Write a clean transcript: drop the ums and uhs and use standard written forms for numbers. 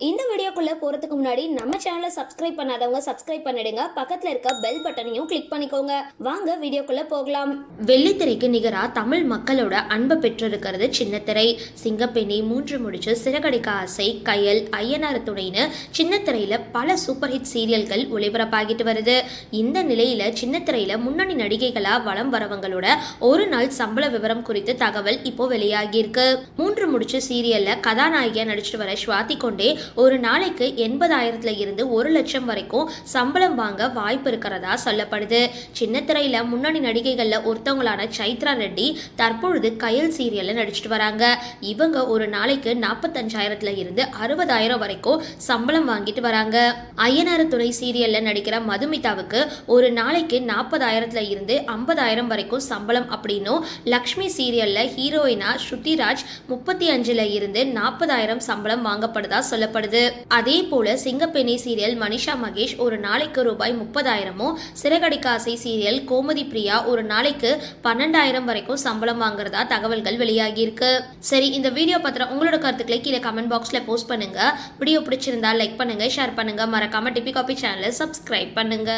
இந்த வீடியோக்குள்ள போறதுக்கு முன்னாடி நம்ம சேனலை சப்ஸ்கிரைப் பண்ணாதவங்க சப்ஸ்கிரைப் பண்ணிடுங்க. பக்கத்துல இருக்க பெல் பட்டனையும் கிளிக் பண்ணிக்கோங்க. வாங்க வீடியோக்குள்ள போகலாம். வெள்ளித்திரைக்கு நிகரா தமிழ் மக்களோட அன்பை பெற்றிருக்கிறது சின்னத்திரை. சிங்கப்பெண்ணி, மூன்று முடிச்சு, சிறகடிக்க ஆசை, கயல், ஐயனார் துணைன்னு சின்னத்திரையில பல சூப்பர் ஹிட் சீரியல்கள் ஒளிபரப்பாகிட்டு வருது. இந்த நிலையில சின்னத்திரையில முன்னணி நடிகைகளா வலம் வரவங்களோட ஒரு நாள் சம்பள விவரம் குறித்து தகவல் இப்போ வெளியாகி இருக்கு. மூன்று முடிச்சு சீரியல்ல கதாநாயகியா நடிச்சிட்டு வர ஸ்வாதி கொண்டே ஒரு நாளைக்கு 80,000 இருந்து 1 லட்சம் வரைக்கும் சம்பளம் வாங்க வாய்ப்பு இருக்கிறதா சொல்லப்படுது. சின்னத்திரையில முன்னணி நடிகைகள்ல ஒருத்தவங்களான சைத்ரா ரெட்டி தற்பொழுது கயல் சீரியல்ல நடிச்சிட்டு வராங்க. இவங்க ஒரு நாளைக்கு 45,000 இருந்து 60,000 வரைக்கும் சம்பளம் வாங்கிட்டு வராங்க. ஐயனார் துணை சீரியல்ல நடிக்கிற மதுமிதாவுக்கு ஒரு நாளைக்கு 40,000 இருந்து 50,000 வரைக்கும் சம்பளம் அப்படின்னும், லக்ஷ்மி சீரியல்ல ஹீரோயினா ஸ்ருதிராஜ் 35 இருந்து 40,000 சம்பளம் வாங்கப்படுதா சொல்லப்படுது. அதே போல சிங்கப்பெண்ணி சீரியல் மனிஷா மகேஷ் ஒரு நாளைக்கு ரூபாய் 30,000, சிறகடிக்க ஆசை சீரியல் கோமதி பிரியா ஒரு நாளைக்கு 12,000 வரைக்கும் சம்பளம் வாங்குறதா தகவல்கள் வெளியாகி இருக்கு. சரி, இந்த வீடியோ பத்திர உங்களோட கருத்துக்களை கீழே கமெண்ட் பாக்ஸ்ல போஸ்ட் பண்ணுங்க. வீடியோ பிடிச்சிருந்தா லைக் பண்ணுங்க, ஷேர் பண்ணுங்க, மறக்காம டிபி காபி சேனலை சப்ஸ்கிரைப் பண்ணுங்க.